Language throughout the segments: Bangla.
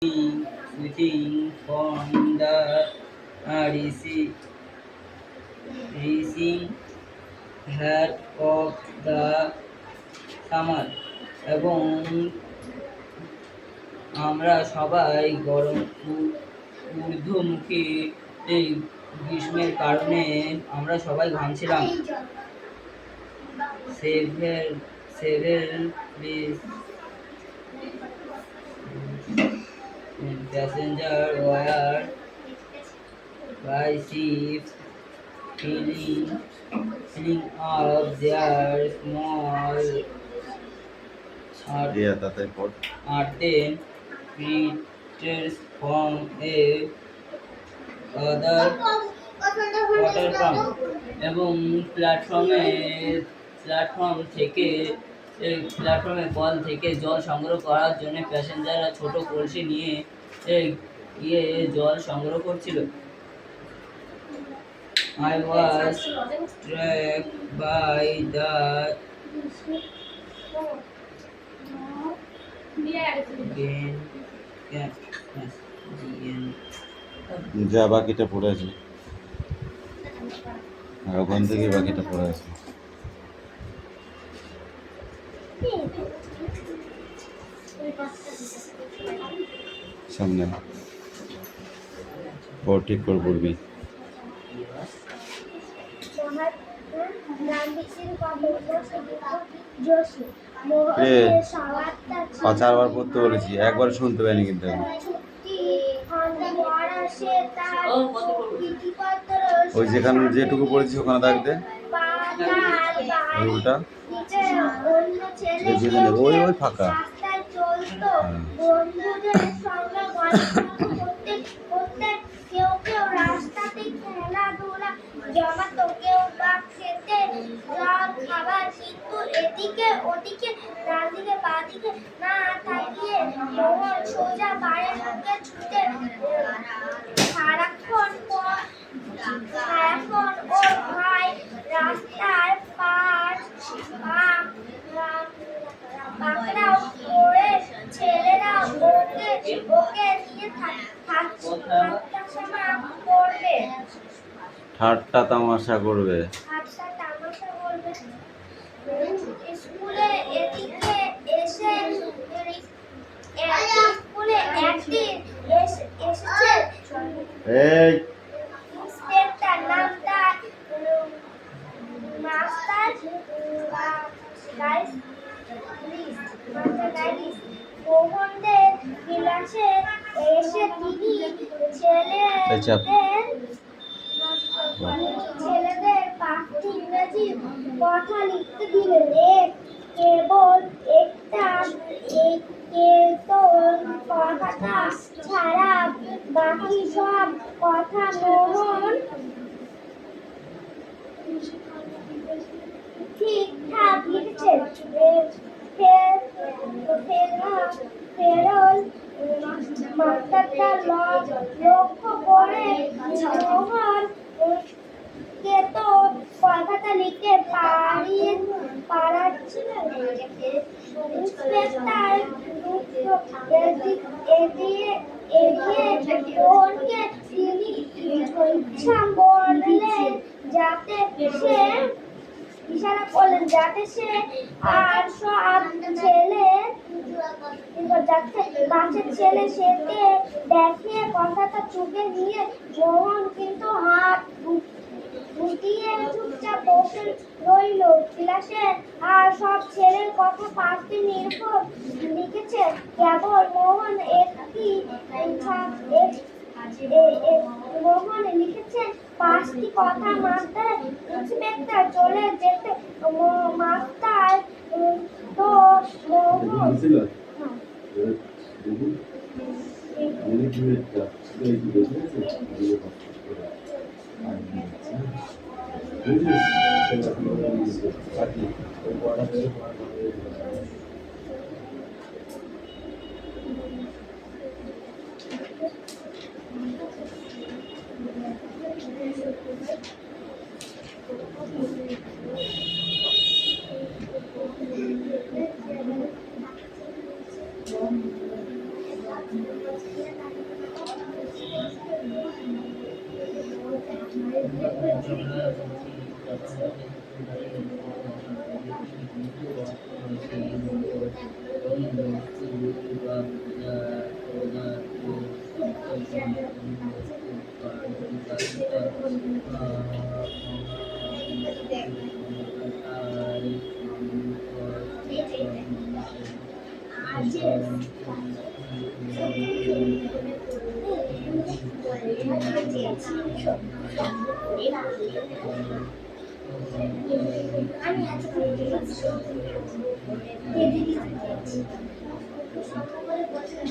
switching from the receiving head of the summer এবং আমরা সবাই গরম ঊর্ধ্বমুখী এই গ্রীষ্মের কারণে আমরা সবাই ঘামছিলাম। several passengers were by ships filling up their small earthen craters from a other water pump এবং প্ল্যাটফর্মে কল থেকে জল সংগ্রহ করার জন্য প্যাসেঞ্জাররা ছোট কলসি নিয়ে গিয়ে জল সংগ্রহ করছিল। I was struck by the যা বাকিটা পড়ে আছে আর ওখান থেকে বাকিটা পড়ে আছে সামনে পর ঠিক করে পড়বি। চারবার পড়তে বলেছি, একবার শুনতে পাইনি কিন্তু ওই যেখানে যেটুকু পড়েছি ওখানে থাকতে উল্টা ওই ওই ফাঁকা জমাতো কেউ বা খেতে জল খাবার কিন্তু এদিকে ওদিকে ডানদিকে বাঁদিকে না তাকিয়ে মোহন সোজা বাড়ির মুখে ছুটে সারাক্ষণ ওর ভাই রাস্তার পাকড়াও করে ছেলেরা ওকে নিয়ে ঠাট্টা তামাশা করবে। স্কুলে এদিকে এসে একদিন এসেছে ইন্সপেক্টর নাম তার মাস্টার মোহনদের ক্লাসে এসে তিনি ছেলেদের পাঁচটি ইংরেজি কথা লিখতে দিলেন। কেবল একটা কথাটা ছাড়া বাকি সব কথা মোহন ঠিকঠাক লিখছেন। মাস্টারটা লক্ষ্য করে মোহন কে তো কথাটা লিখতে পারাচ্ছিলেন। ইন্সপেক্টর এগিয়ে মোহনকে তিনি ইচ্ছা বললেন যাতে সে ইশারা করলেন যাতে সে আর সব বাচ্চা ছেলে সেকে দেখিয়ে কথাটা চুপে নিয়ে মোহন কিন্তু হাত গুটিয়ে চুপচাপ বসে রইল। ক্লাসে আর সব ছেলের কথা পাঁচটি নির্ভর লিখেছে, কেবল মোহন মোহন লিখেছেন পাঁচটি কথা। মাস্টার ইন্সপেক্টর চলে যেতে মাস্টার তো মোহন আমি এত সকলে বলছেন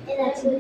এরা ছিল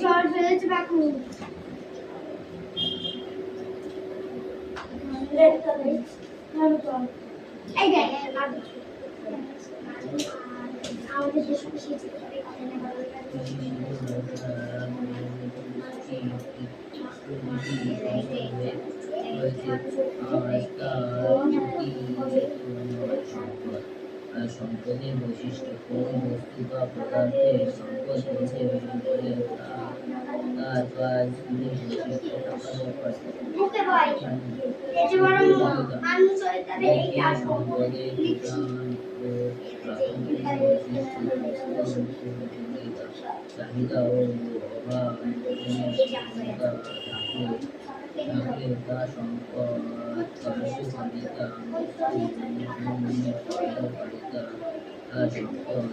জল ফেলেছে বাকু এই দেখ আমাদের দেশ খুশি সম্পদের বৈশিষ্ট্য কোন বস্তু বা পদার্থের সম্পদ বলতে বলে তার কাজগুলির বৈশিষ্ট্য প্রকাশ করে। সম্পদের বিধান ও চাহিদা ও অভাব থাকলে তা সম্পদ কার্যকারিতা কার্যকারিতা সম্পদ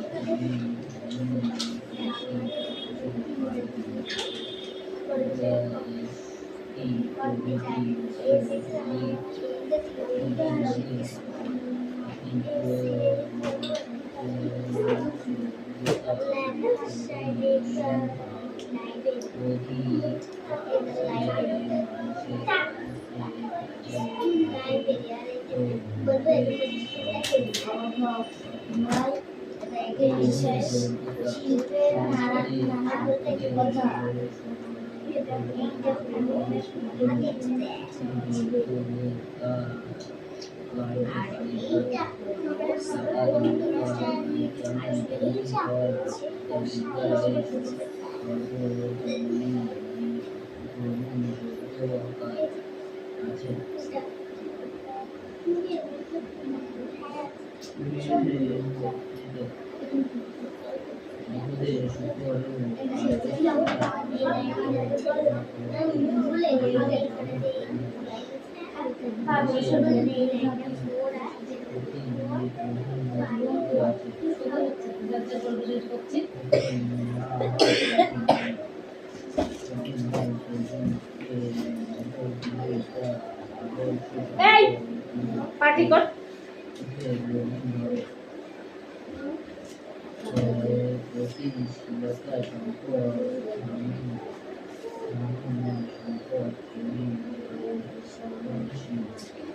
পার্টি কর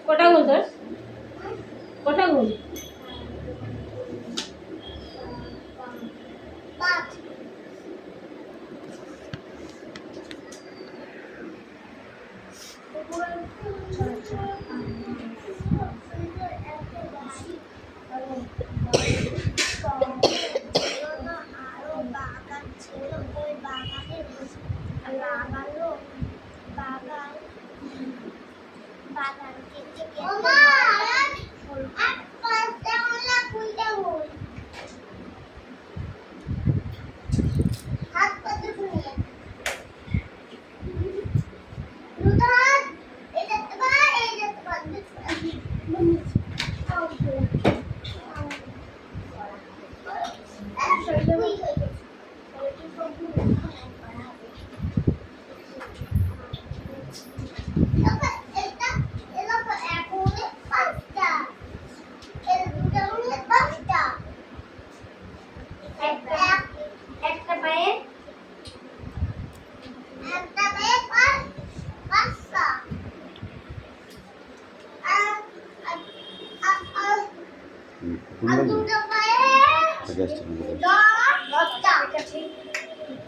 কটা গোল তোর কটা গোল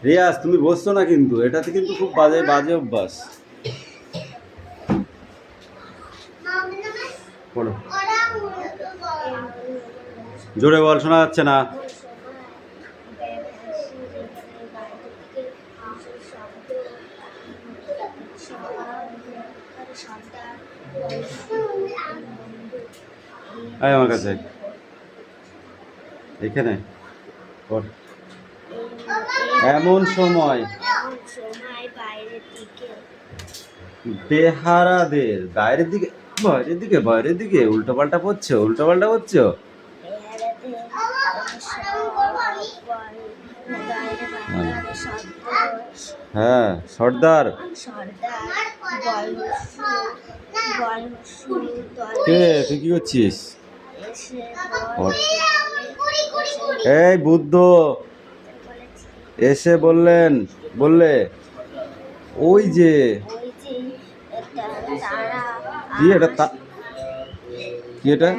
রিয়াজ তুমি বসছো না, কিন্তু এটাতে কিন্তু খুব বাজে বাজে অভ্যাস। বলো, জোরে বল, শোনা যাচ্ছে না। আয় আমার কাছে, এখানে এমন সময় বেহারাদের বাইরের দিকে বাইরের দিকে বাইরের দিকে উল্টোপাল্টা পড়ছো, উল্টোপাল্টা পড়ছো। হ্যাঁ, সর্দার কে? তুই কি করছিস? এই বুদ্ধ এসে বললে ওই যে কি এটা কি এটা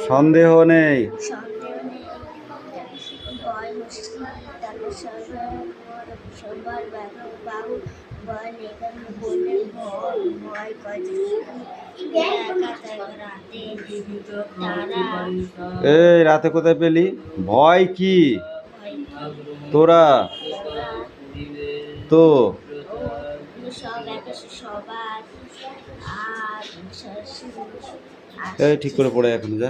সন্দেহ নেই। এই রাতে কোথায় পেলি? ভয় কি তোরা? তো এই ঠিক করে পড়ে এখন যা।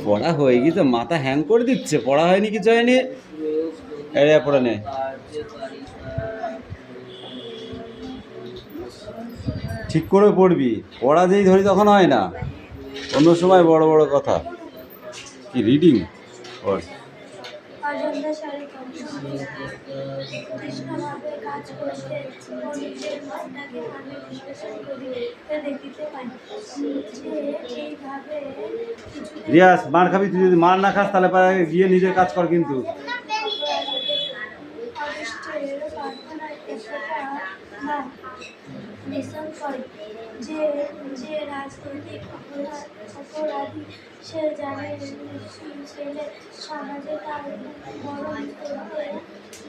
পড়া হয়ে গেছে, মাথা হ্যাং করে দিচ্ছে, পড়া হয়নি কিছু হয়নি। এরিয়া পড়ে নে, ঠিক করে পড়বি, পড়া যেই ধরি তখন হয় না, অন্য সময় বড় বড় কথা। কি রিডিং পড়। অযোধ্যা সারে তৃষ্ণভাবে কাজ করতে ও নিজের মনটাকে আমি বিশ্লেষণ করি দেখিতে পাই যে এইভাবে কিছুদিন রিয়াজ, মার খাবি তুই, যদি মার না খাস তাহলে পরে গিয়ে নিজের কাজ কর কিন্তু। অদৃষ্টের প্রার্থনায় একতা বা নিঃসরণ করে যে যে রাজনৈতিক অপরাধী সে জানে ছেলে সমাজে তার বরণ করতে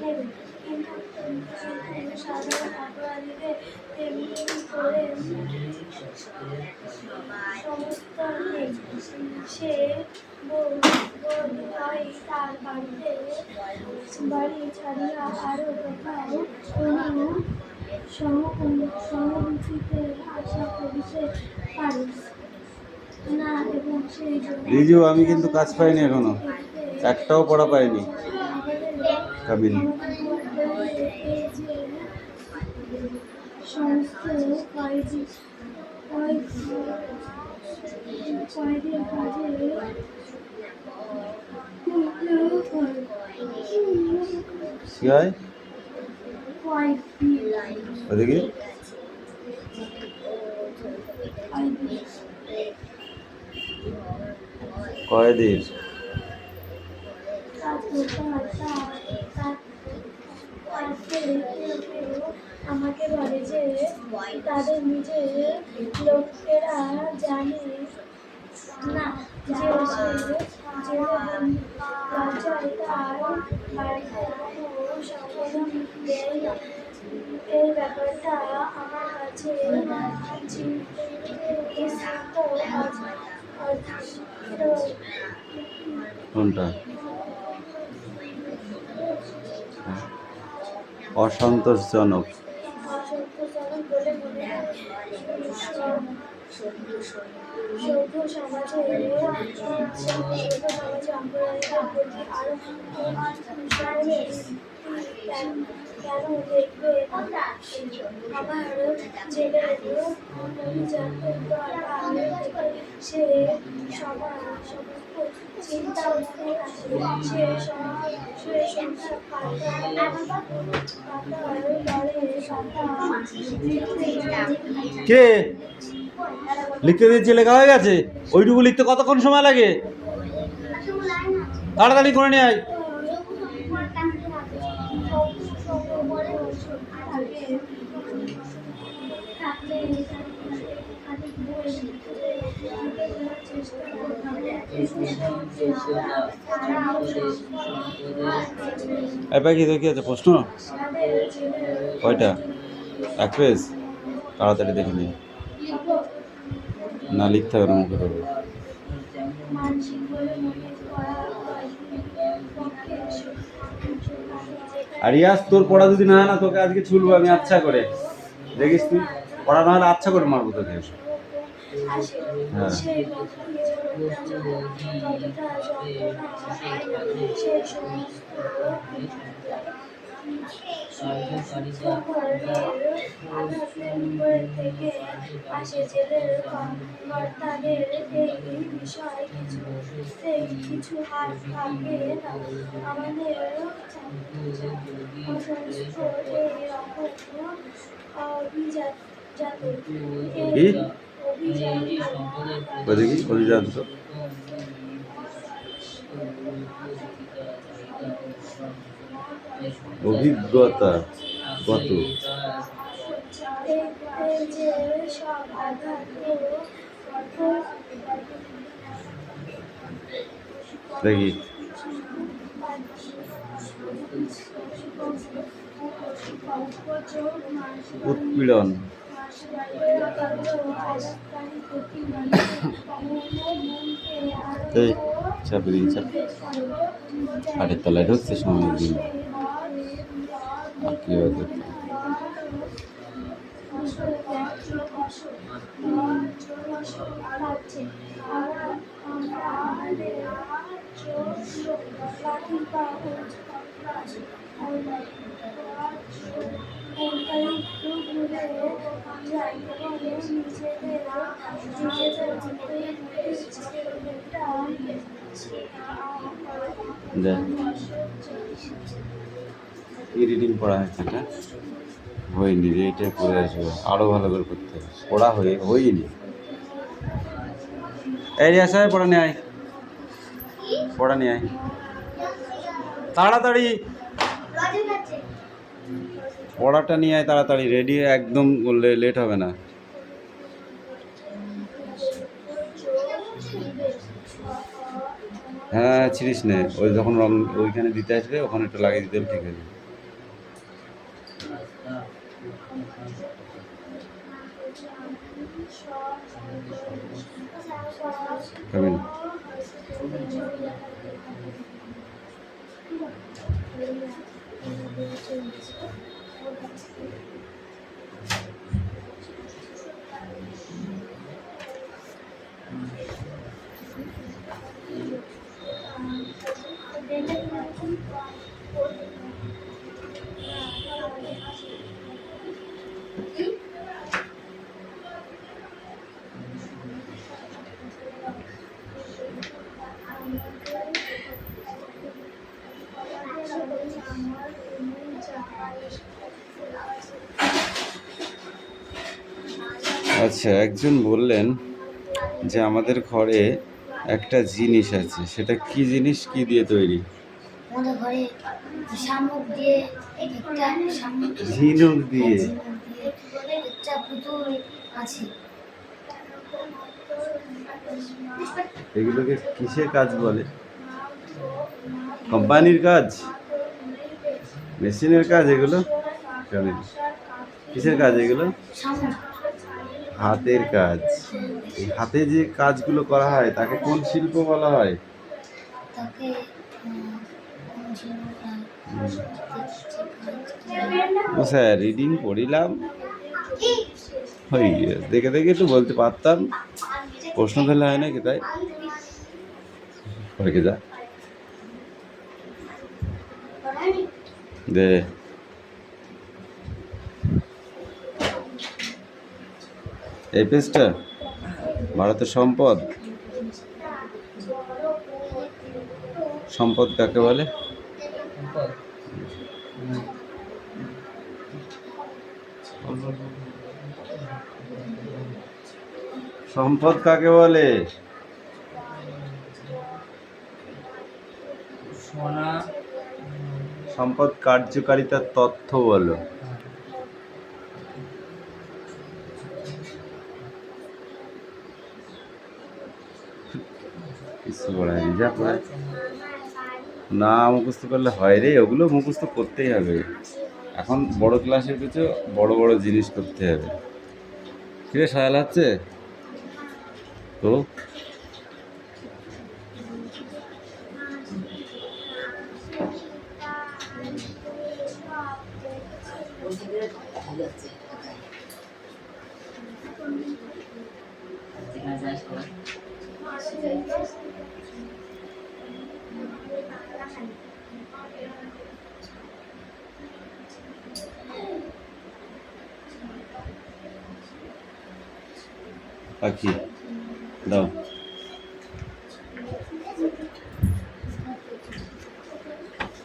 নেবে, কিন্তু সাধারণ অপরাধীদের তেমনি করে সমস্ত নেই। সে বোধ হয় তার বাড়ি ছাড়িয়া আরো কোথাও কোনো সহানুভূতিতে আশা করিতে পারে না, এবং সেই জন্য রিজু, আমি কিন্তু কাজ পাইনি এখনো, একটাও পড়া পাইনি। কাবিল সমস্ত কয়েদির কাজে কি হয় ওদিকে? কয়েদির আমাকে বলে যে তাদের নিজের লোকেরা জানে না যে সে লজ্জায় তার বাড়িতে কোনো সংশোধন দেয় না। এই ব্যাপারটা আমার কাছে কোনটা? অসন্তোষজনক। অসন্তোষজনক বলে মনে হয়। সভ্য সমাজে অপরাধীদের প্রতি আরো কেন দেখবে আবার জেলের অভিযান সে সমস্ত চিন্তা মনে আসে, সে সংসার কে লিখতে দিয়েছে? লেখা হয়ে গেছে? ওইটুকু লিখতে কতক্ষণ সময় লাগে? তাড়াতাড়ি করে নিয়ে আয়। এবার কি দেখি আছে প্রশ্ন? কয়টা? এক পেজ? তাড়াতাড়ি দেখে নি, না লিখতে হবে না, মুখে দেবো। আর ইয়াস, তোর পড়া যদি না হয় না, তোকে আজকে ছুলবো আমি আচ্ছা করে, দেখিস তুই। পড়া না হলে আচ্ছা করে মারবো তোকে। হ্যাঁ, থেকে আসে জেলের কর্তাদের এই বিষয়ে কিছু হাত থাকে না। আমাদের অভিযান তো অভিজ্ঞতা কত? দেখি উৎপীড়ন। এই চাপড়ি হাটের তলায় ঢুকছে সময় দিন আমরা দেখ কি রিডিং পড়া হয়েছে এটা হয়নি রে, এটা পড়ে আসবে আরো ভালো করে করতে হবে, পড়া হয়নি। এই রিয়া সাহেব পড়া নিয়ে আয়, পড়া নিয়ে আয় তাড়াতাড়ি, পড়াটা নিয়ে আয় তাড়াতাড়ি, রেডি একদম করলে লেট হবে না। হ্যাঁ ছিড়িস নে, ওই যখন রং ওইখানে দিতে আসবে ওখানে একটু লাগিয়ে দিতে হবে, ঠিক আছে। খাবেন আচ্ছা, একজন বললেন যে আমাদের ঘরে একটা জিনিস আছে, সেটা কি জিনিস, কি দিয়ে তৈরি? আমাদের ঘরে শামুক দিয়ে একটা ঝিনুক দিয়ে একটা পুতুল আছে। এগুলোকে কিসের কাজ বলে? কোম্পানির কাজ, মেশিনের কাজ এগুলো? কিসের কাজ এগুলো? হাতের কাজ। এই হাতে যে কাজগুলো করা হয় তাকে কোন শিল্প বলা হয়? স্যার রিডিং পড়িলাম, দেখে দেখে একটু বলতে পারতাম, প্রশ্ন ফেলে হয় নাকি তাই যা দে। এই পেজটা ভারতের সম্পদ, সম্পদ কাকে বলে? সম্পদ কাকে বলে? সম্পদ কার্যকারিতার তথ্য বলো। কিছু পড়ায়নি, যা পড়ায় না মুখস্থ করলে হয় রে, ওগুলো মুখস্থ করতেই হবে। এখন বড় ক্লাসের কিছু বড় বড় জিনিস করতে হবে। কিরে সায়াল হচ্ছে তো? পাখি দাও,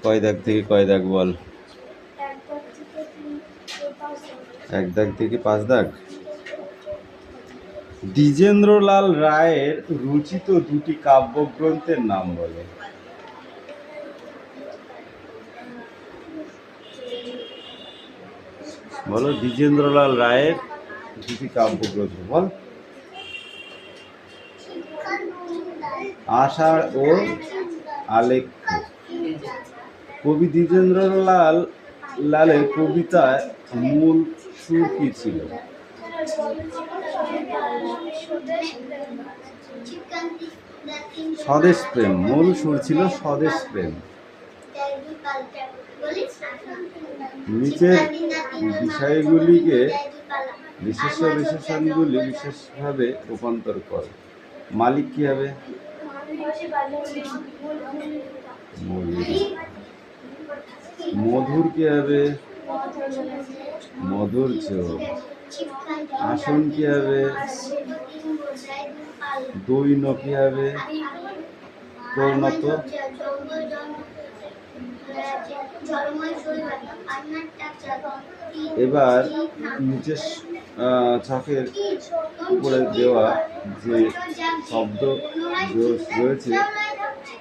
কয় দাগ থেকে কয় দাগ বল? 1 দাগ থেকে 5 দাগ। দ্বিজেন্দ্রলাল রায়ের রচিত দুটি কাব্যগ্রন্থের নাম বলে। বলো দ্বিজেন্দ্রলাল রায়ের দুটি কাব্যগ্রন্থ বল। আষাঢ় ও আলেখ্য। কবি দ্বিজেন্দ্রলালের কবিতায় মূল সুর কি ছিল? স্বদেশ প্রেম, মূল সুর ছিল স্বদেশ প্রেম। নিচের বিষয়গুলিকে বিশেষণগুলি বিশেষভাবে রূপান্তর করে। মালিক কি হবে? মধুর কি হবে? মধুর্য। আসন কি হবে? দৈন কি হবে? প্রণত। এবার নিচের ছকের উপরে দেওয়া যে শব্দ রয়েছে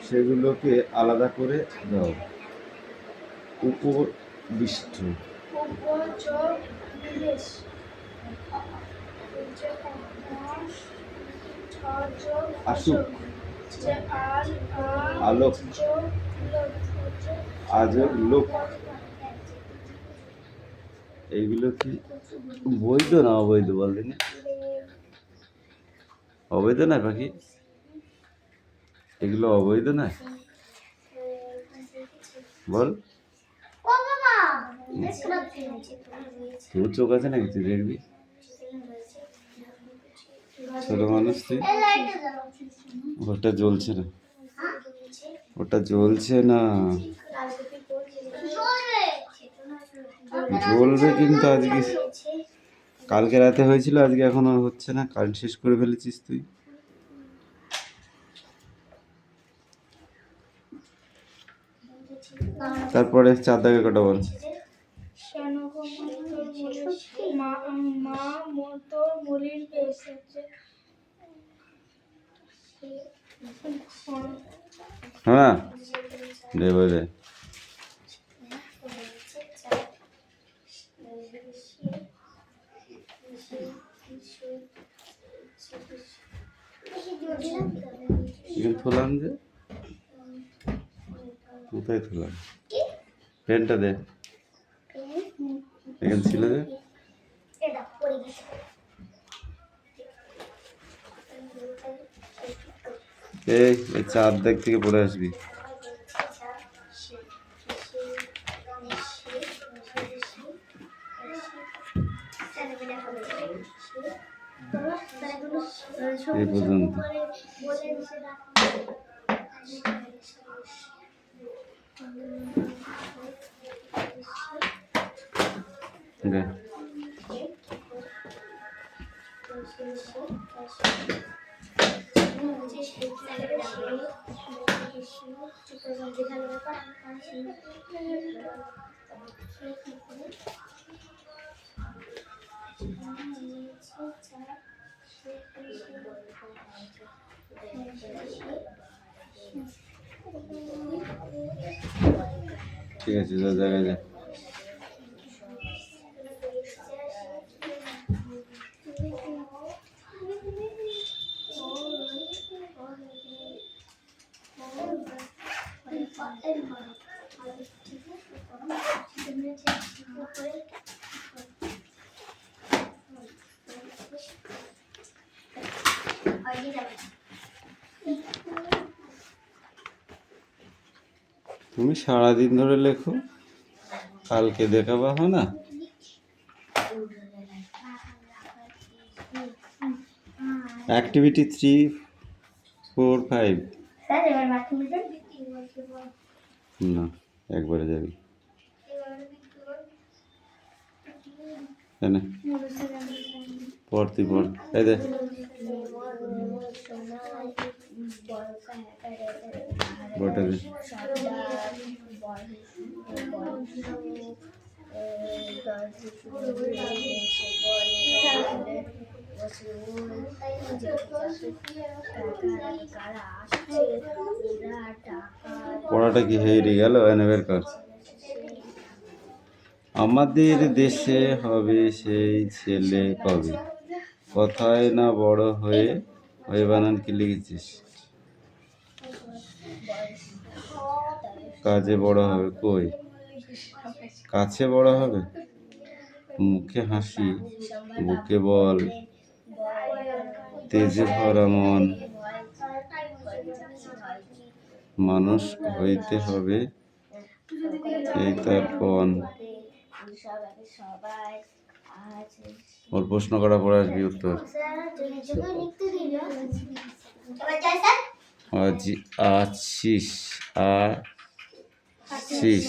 সেগুলোকে আলাদা করে দাও। উপবিষ্ট, আসুক, আলোক, আজব, লোক। এইগুলো কি বৈধ না অবৈধ বলেন? অবৈধ না পাখি? এগুলো অবৈধ না? বল। তোর চোখ আছে নাকি? তুই দেখবি, ছোট মানুষ তুই। ওটা জ্বলছে না, ওটা জ্বলছে না। জ্বলবে কিন্তু আজকে, কালকে রাতে হয়েছিল, আজকে এখনো হচ্ছে না। কারেন্ট শেষ করে ফেলেছিস তুই। তারপরে 4 দাগে কটা বল। হ্যাঁ দে বলে। থলাম যে, কোথায় থলাম? পেনটা দে, এখানে ছিল যে। এই 4 দাগ থেকে পড়ে আসবি। এই পর্যন্ত। ঠিক আছে, যা জায়গায় যা। তুমি সারাদিন ধরে লেখো, কালকে দেখাবা হয় না? অ্যাক্টিভিটি 3, 4, 5 না, একবারে যাবি। পর তুই পর। এই দে বটা দে। পড়াটা কি হেরে গেল? এনে বের কর। আমাদের দেশে হবে সেই ছেলে কবে? কথায় না বড় হয়ে, ওই বানান কি লিখেছিস? কাজে বড় হবে। কই? কাছে বড় হবে? মুখে হাসি, বুকে বল, তেজে ভরা মন, মানুষ হইতে হবে এই তার পণ। ওর প্রশ্ন করা পড়ে আসবি উত্তর। আছিস আছিস